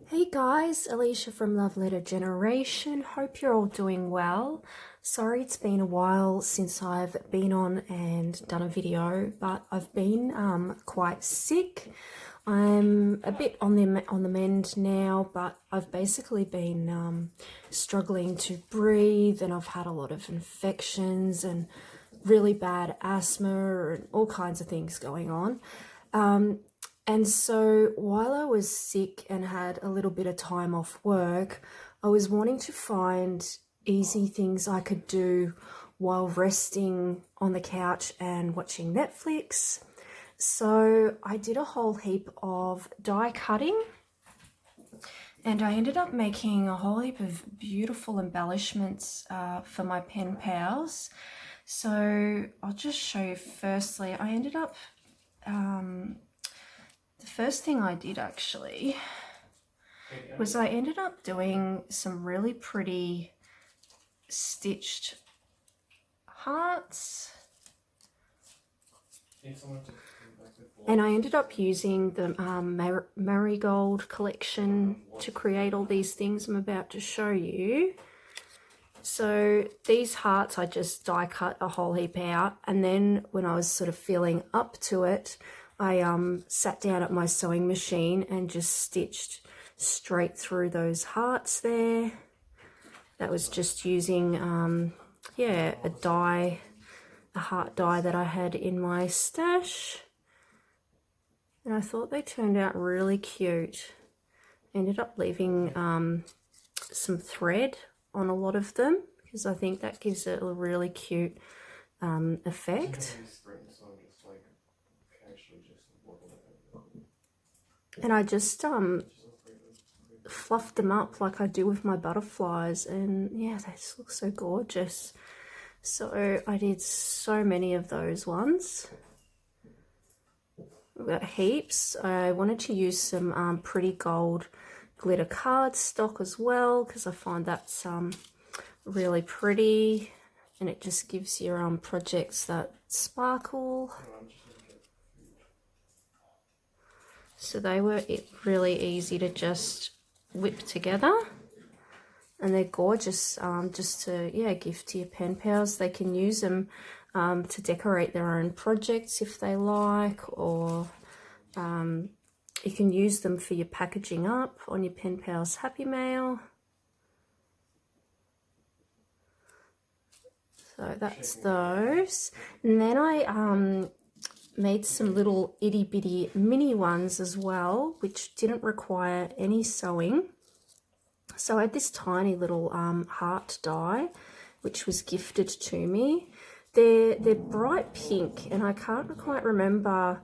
Hey guys, Alicia from Love Letter Generation. Hope you're all doing well. Sorry it's been a while since I've been on and done a video, but I've been quite sick. I'm a bit on the mend now, but I've basically been struggling to breathe, and I've had a lot of infections and really bad asthma and all kinds of things going on. And so while I was sick and had a little bit of time off work, I was wanting to find easy things I could do while resting on the couch and watching Netflix. So I did a whole heap of die cutting, and I ended up making a whole heap of beautiful embellishments for my pen pals. So I'll just show you. Firstly, I ended up the first thing I did actually was I ended up doing some really pretty stitched hearts, and I ended up using the marigold collection to create all these things I'm about to show you. So these hearts I just die cut a whole heap out, and then when I was sort of feeling up to it, I sat down at my sewing machine and just stitched straight through those hearts there. That was just using yeah, a heart die that I had in my stash, and I thought they turned out really cute. Ended up leaving some thread on a lot of them because I think that gives it a really cute effect. And I just fluffed them up like I do with my butterflies, and yeah, they just look so gorgeous. So I did so many of those ones. I've got heaps. I wanted to use some pretty gold glitter cardstock as well because I find that's really pretty, and it just gives your projects that sparkle. So they were really easy to just whip together, and they're gorgeous just to give to your pen pals. They can use them to decorate their own projects if they like, or you can use them for your packaging up on your pen pals Happy Mail. So that's those, and then I made some little itty bitty mini ones as well, which didn't require any sewing. So I had this tiny little heart die which was gifted to me. They're bright pink, and I can't quite remember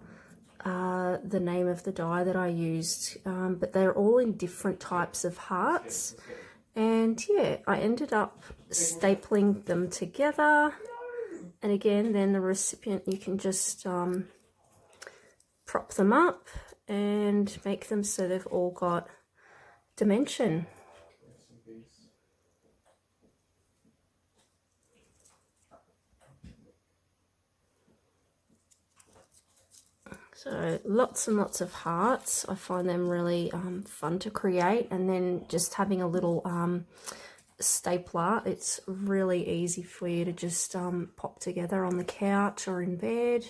the name of the die that I used, but they're all in different types of hearts. And yeah, I ended up stapling them together. And again, then the recipient, you can just prop them up and make them so they've all got dimension. So lots and lots of hearts. I find them really fun to create, and then just having a little stapler, it's really easy for you to just pop together on the couch or in bed.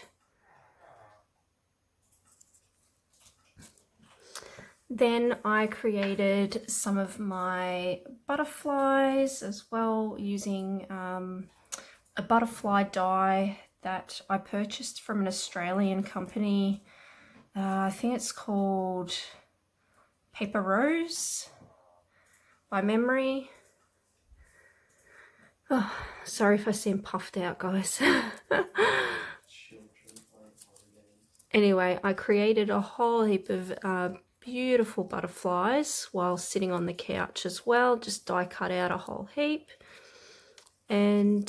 Then I created some of my butterflies as well using a butterfly die that I purchased from an Australian company. I think it's called Paper Rose by memory. Oh, sorry if I seem puffed out, guys. Anyway, I created a whole heap of beautiful butterflies while sitting on the couch as well. Just die cut out a whole heap, and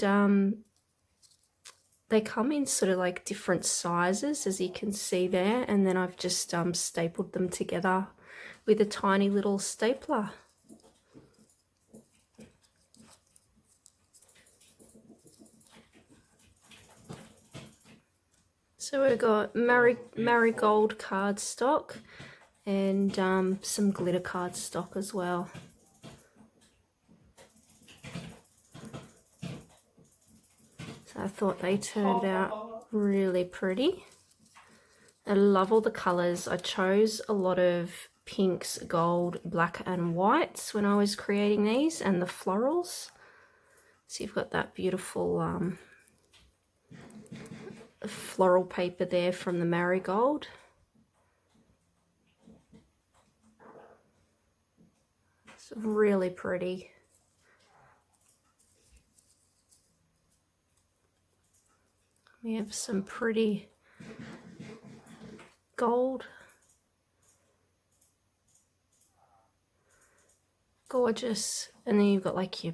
they come in sort of like different sizes, as you can see there, and then I've just stapled them together with a tiny little stapler. So we've got marigold cardstock, and some glitter cardstock as well. So I thought they turned out really pretty. I love all the colours. I chose a lot of pinks, gold, black and whites when I was creating these, and the florals. So you've got that beautiful floral paper there from the marigold. It's really pretty. We have some pretty gold. Gorgeous. And then you've got like your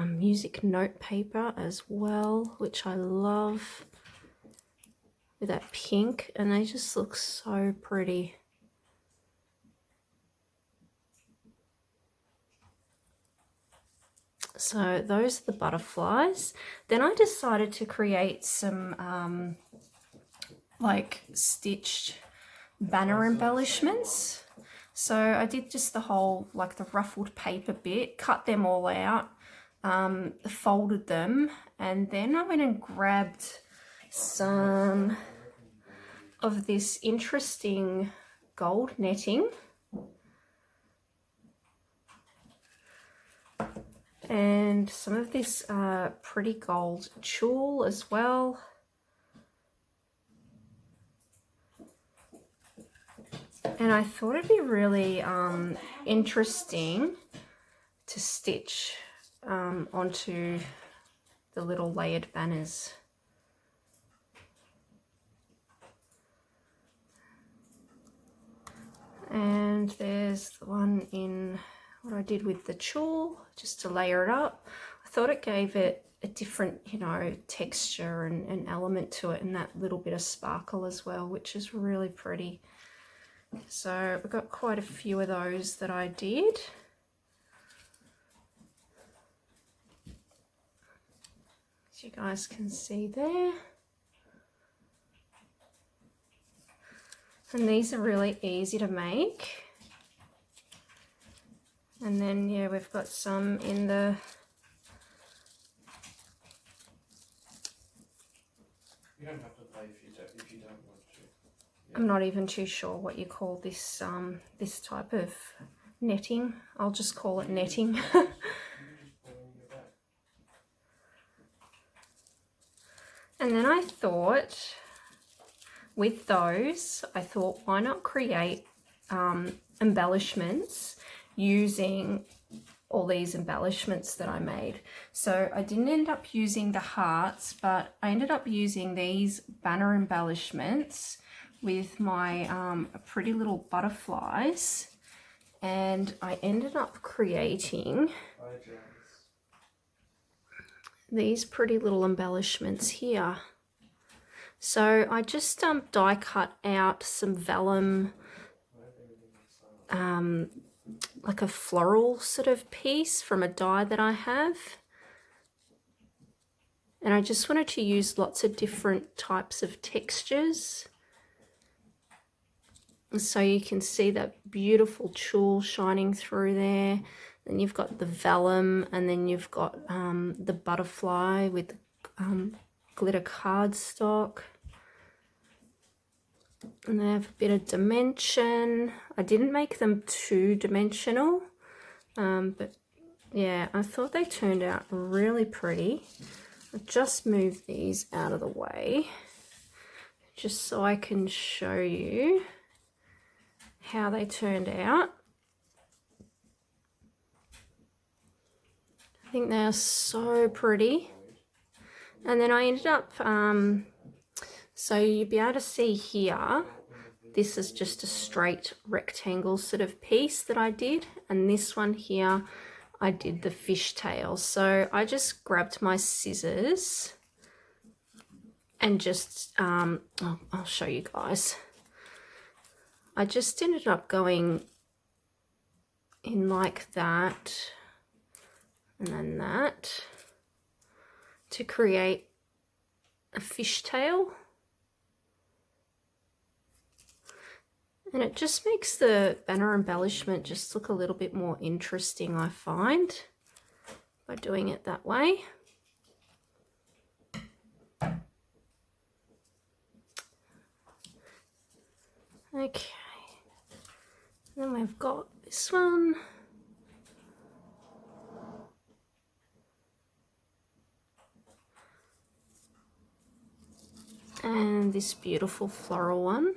music note paper as well, which I love, with that pink, and they just look so pretty. So those are the butterflies. Then I decided to create some like stitched banner embellishments. So I did just the whole, like the ruffled paper bit, cut them all out, folded them, and then I went and grabbed some of this interesting gold netting and some of this pretty gold tulle as well. And I thought it'd be really interesting to stitch onto the little layered banners. And there's the one in what I did with the tulle, just to layer it up. I thought it gave it a different, you know, texture and element to it, and that little bit of sparkle as well, which is really pretty. So we've got quite a few of those that I did. As you guys can see there. And these are really easy to make. And then, yeah, we've got some in the you don't have to play if you don't want to. Yeah. I'm not even too sure what you call this this type of netting. I'll just call it netting. And then I thought, with those, I thought, why not create embellishments using all these embellishments that I made. So I didn't end up using the hearts, but I ended up using these banner embellishments with my pretty little butterflies, and I ended up creating these pretty little embellishments here. So I just die cut out some vellum, like a floral sort of piece from a die that I have. And I just wanted to use lots of different types of textures. So you can see that beautiful tulle shining through there. Then you've got the vellum, and then you've got the butterfly with glitter cardstock. And they have a bit of dimension. I didn't make them two-dimensional, but yeah, I thought they turned out really pretty. I'll just move these out of the way just so I can show you how they turned out. I think they are so pretty. And then I ended up, so you'll be able to see here, this is just a straight rectangle sort of piece that I did. And this one here, I did the fishtail. So I just grabbed my scissors and just, I'll show you guys. I just ended up going in like that and then that to create a fishtail. And it just makes the banner embellishment just look a little bit more interesting, I find, by doing it that way. Okay, then we've got this one. And this beautiful floral one.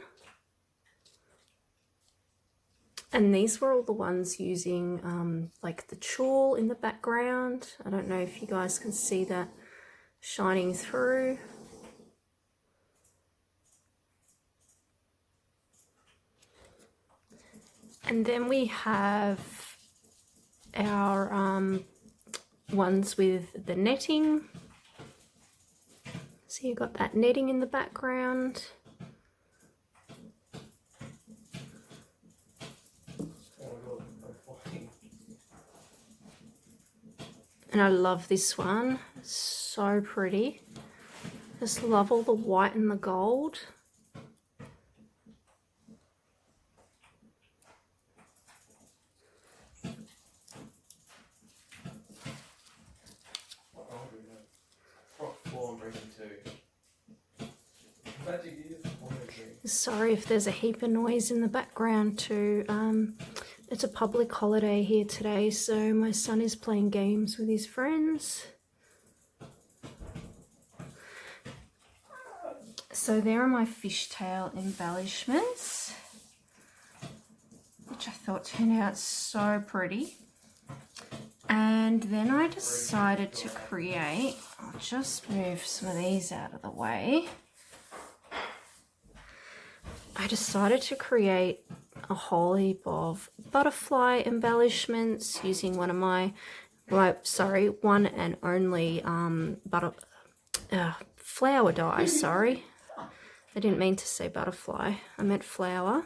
And these were all the ones using like the tulle in the background. I don't know if you guys can see that shining through. And then we have our ones with the netting. So you've got that netting in the background. And I love this one, it's so pretty. Just love all the white and the gold. Sorry if there's a heap of noise in the background too. It's a public holiday here today, so my son is playing games with his friends. So there are my fishtail embellishments, which I thought turned out so pretty. And then I decided to create, I'll just move some of these out of the way. I decided to create a whole heap of butterfly embellishments using one of my, one and only flower die, sorry. I didn't mean to say butterfly, I meant flower.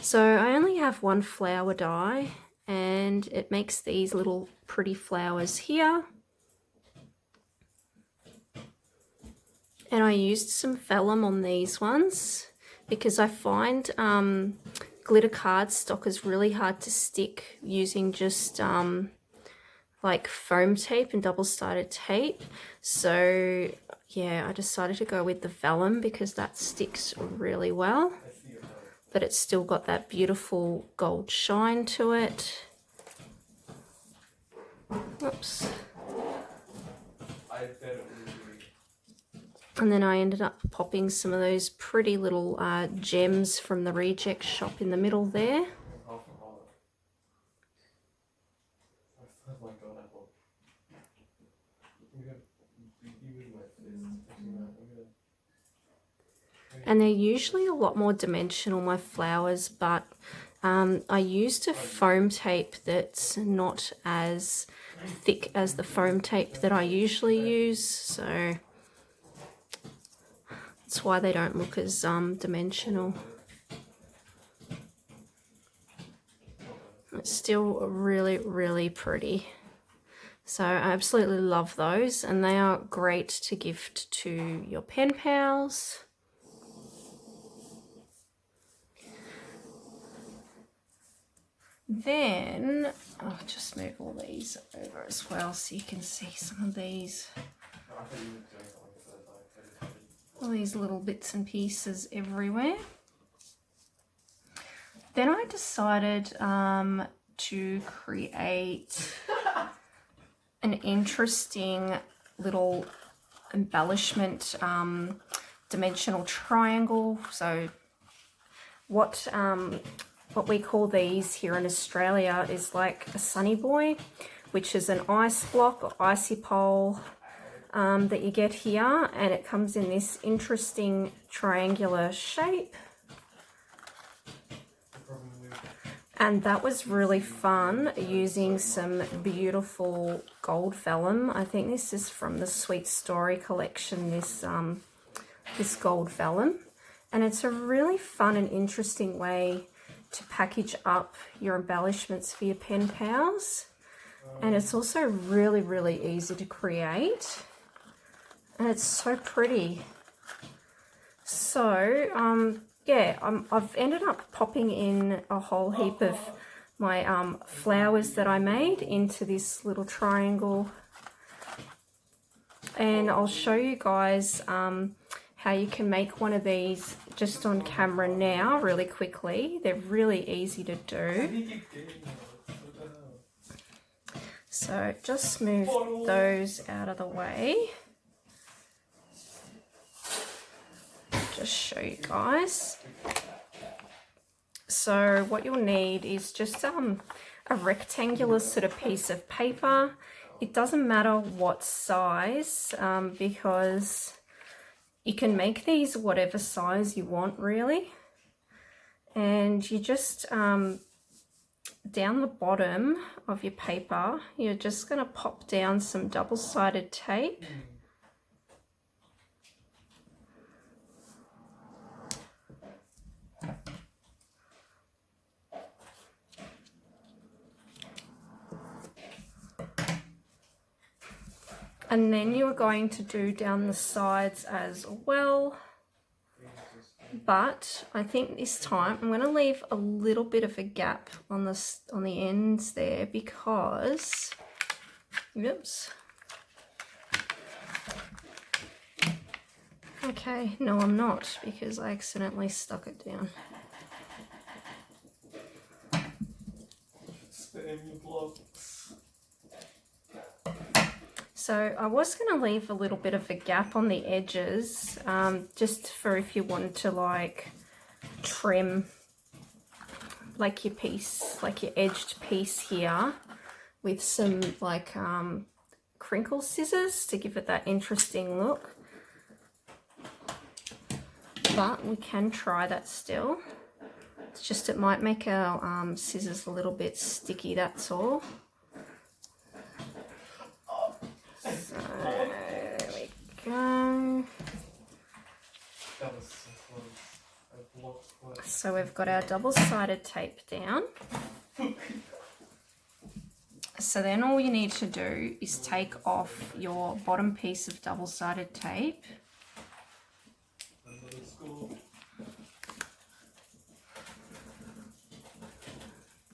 So I only have one flower die and it makes these little pretty flowers here. And I used some vellum on these ones because I find glitter cardstock is really hard to stick using just like foam tape and double-sided tape. So yeah, I decided to go with the vellum because that sticks really well, but it's still got that beautiful gold shine to it. Oops. And then I ended up popping some of those pretty little gems from the reject shop in the middle there. And they're usually a lot more dimensional, my flowers, but I used a foam tape that's not as thick as the foam tape that I usually use, so that's why they don't look as dimensional. It's still really, really pretty. So I absolutely love those, and they are great to gift to your pen pals. Then I'll just move all these over as well so you can see some of these. All these little bits and pieces everywhere. Then I decided to create an interesting little embellishment dimensional triangle. So what we call these here in Australia is like a sunny boy, which is an ice block or icy pole that you get here, and it comes in this interesting triangular shape. And that was really fun using some beautiful gold vellum. I think this is from the Sweet Story collection, this gold vellum. And it's a really fun and interesting way to package up your embellishments for your pen pals. And it's also really, really easy to create. And it's so pretty. So yeah, I've ended up popping in a whole heap of my flowers that I made into this little triangle, and I'll show you guys how you can make one of these just on camera now really quickly. They're really easy to do. So just move those out of the way. Just show you guys. So what you'll need is just a rectangular sort of piece of paper. It doesn't matter what size, because you can make these whatever size you want really. And you just down the bottom of your paper, you're just going to pop down some double-sided tape. And then you're going to do down the sides as well. But I think this time I'm going to leave a little bit of a gap on the ends there because, oops. Okay, no I'm not, because I accidentally stuck it down. So I was going to leave a little bit of a gap on the edges, just for if you wanted to like trim like your piece, like your edged piece here with some like crinkle scissors to give it that interesting look. But we can try that still. It's just it might make our scissors a little bit sticky, that's all. So there we go. So we've got our double-sided tape down. So then all you need to do is take off your bottom piece of double-sided tape.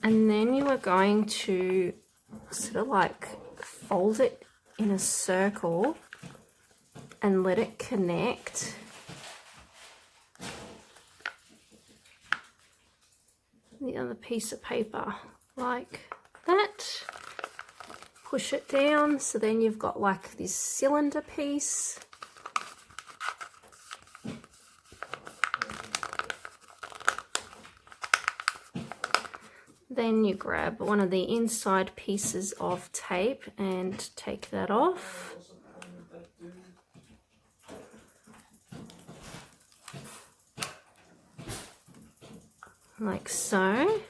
And then you are going to sort of like fold it in a circle and let it connect. The other piece of paper like that. Push it down, so then you've got like this cylinder piece. Then you grab one of the inside pieces of tape and take that off. Like so.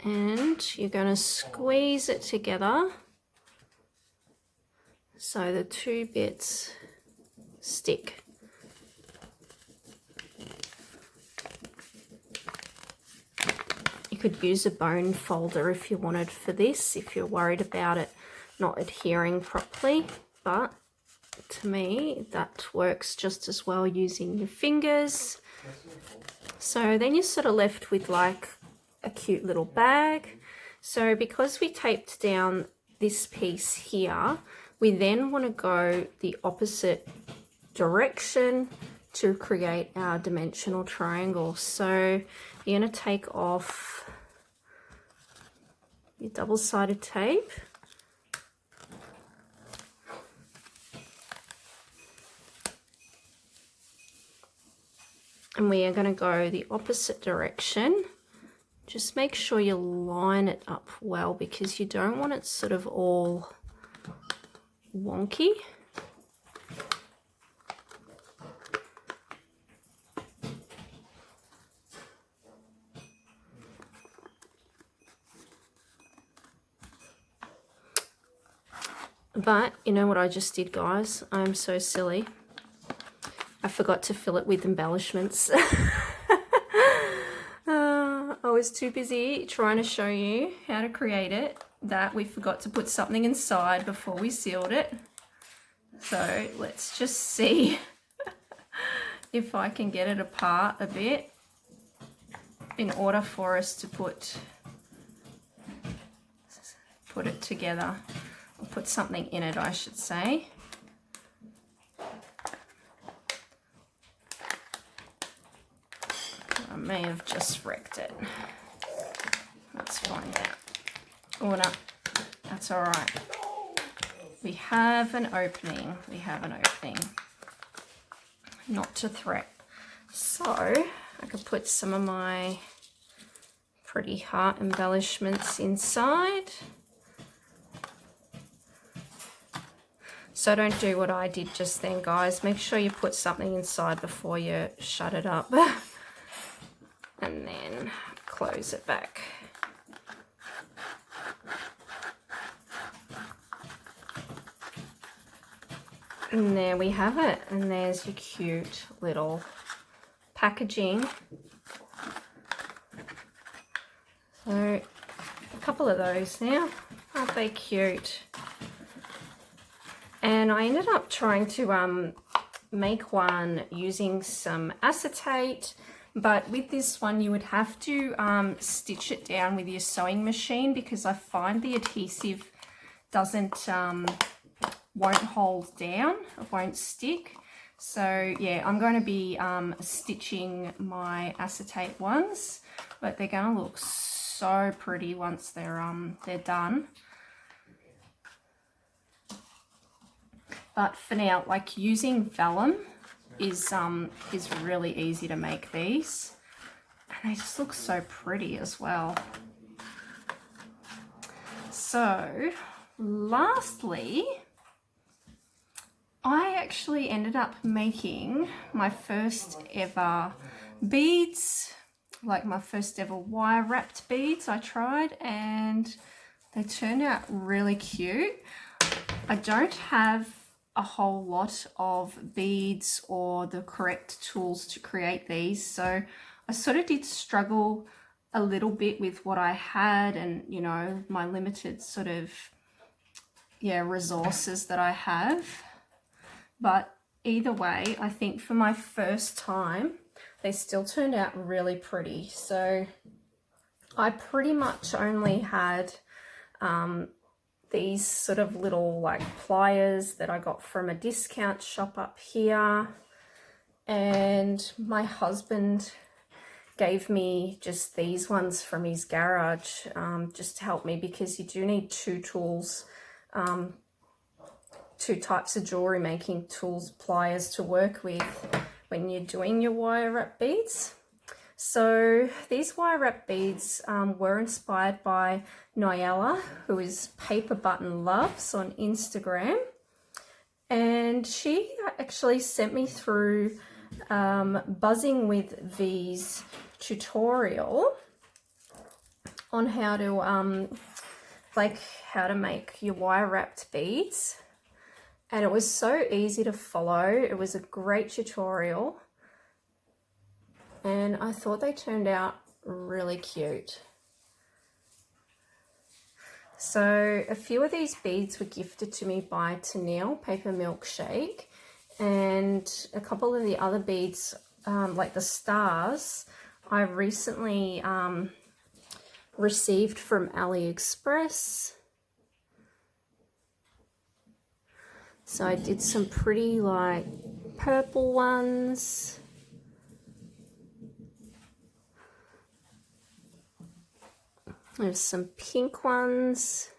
And you're going to squeeze it together so the two bits stick. You could use a bone folder if you wanted for this, if you're worried about it not adhering properly, but to me that works just as well using your fingers. So then you're sort of left with like a cute little bag. So because we taped down this piece here, we then want to go the opposite direction to create our dimensional triangle. So you're going to take off your double-sided tape. And we are going to go the opposite direction. Just make sure you line it up well because you don't want it sort of all wonky. But you know what I just did, guys? I'm so silly. I forgot to fill it with embellishments. I was too busy trying to show you how to create it that we forgot to put something inside before we sealed it. So let's just see if I can get it apart a bit in order for us to put it together, or put something in it, I should say. I may have just wrecked it. Let's find out. Oh no, that's all right. We have an opening. We have an opening. Not to threat. So I could put some of my pretty heart embellishments inside. So don't do what I did just then, guys. Make sure you put something inside before you shut it up. And then close it back. And there we have it. And there's your cute little packaging. So a couple of those now. Aren't they cute? And I ended up trying to make one using some acetate, but with this one you would have to stitch it down with your sewing machine, because I find the adhesive won't hold down, it won't stick. So yeah, I'm going to be stitching my acetate ones, but they're going to look so pretty once they're done. But for now, like, using vellum is really easy to make these, and they just look so pretty as well. So lastly, I actually ended up making my first ever beads, like my first ever wire wrapped beads I tried, and they turned out really cute. I don't have a whole lot of beads or the correct tools to create these, so I sort of did struggle a little bit with what I had, and you know, my limited sort of resources that I have. But either way, I think for my first time they still turned out really pretty. So I pretty much only had these sort of little like pliers that I got from a discount shop up here, and my husband gave me just these ones from his garage just to help me, because you do need two tools, two types of jewelry making tools, pliers to work with when you're doing your wire wrap beads. So these wire wrap beads were inspired by Niella, who is Paper Button Loves on Instagram, and she actually sent me through Buzzing with V's tutorial on how to how to make your wire wrapped beads, and it was so easy to follow. It was a great tutorial, and I thought they turned out really cute. So a few of these beads were gifted to me by Niella Paper Milkshake, and a couple of the other beads, like the stars, I recently received from AliExpress. So I did some pretty like purple ones. There's some pink ones.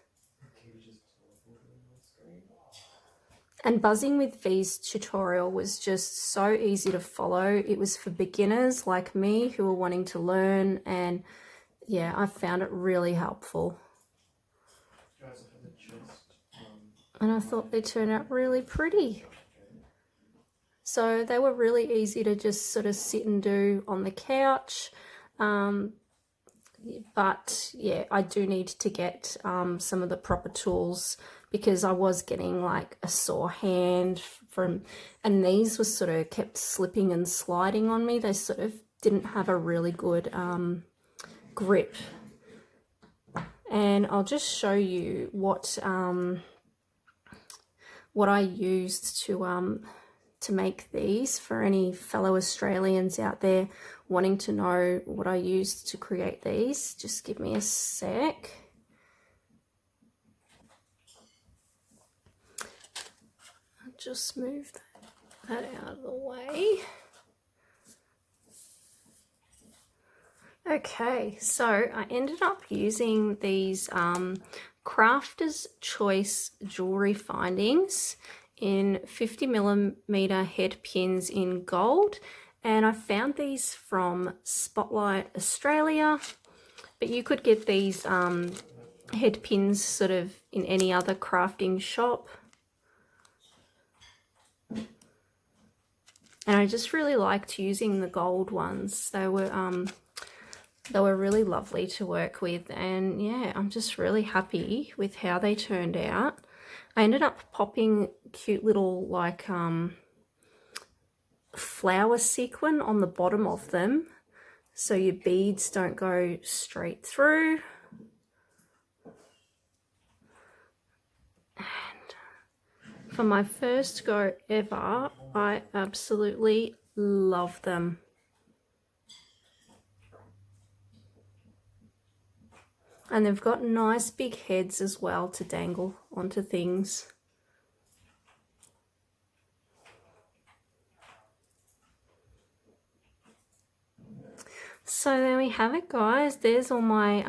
And Buzzing with V's tutorial was just so easy to follow. It was for beginners like me who were wanting to learn, and yeah, I found it really helpful. And I thought they turned out really pretty. So they were really easy to just sort of sit and do on the couch. But yeah, I do need to get some of the proper tools, because I was getting like a sore hand and these were sort of kept slipping and sliding on me. They sort of didn't have a really good grip. And I'll just show you what I used to to make these for any fellow Australians out there wanting to know what I used to create these. Just give me a sec. I'll just move that out of the way. Okay, so I ended up using these Crafter's Choice jewelry findings in 50mm head pins in gold, and I found these from Spotlight Australia, but you could get these head pins sort of in any other crafting shop. And I just really liked using the gold ones. They were really lovely to work with, and yeah, I'm just really happy with how they turned out. I ended up popping cute little like flower sequin on the bottom of them so your beads don't go straight through. And for my first go ever, I absolutely love them. And they've got nice big heads as well to dangle onto things. So there we have it, guys. There's all my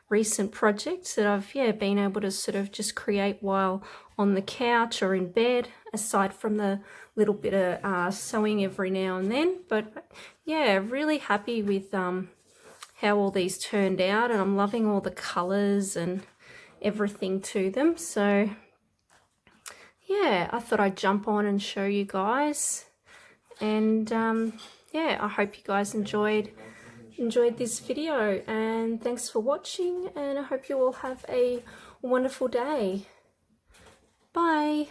recent projects that I've been able to sort of just create while on the couch or in bed, aside from the little bit of sewing every now and then. But yeah, really happy with how all these turned out, and I'm loving all the colors and everything to them. So yeah, I thought I'd jump on and show you guys, and yeah, I hope you guys enjoyed this video, and thanks for watching, and I hope you all have a wonderful day. Bye.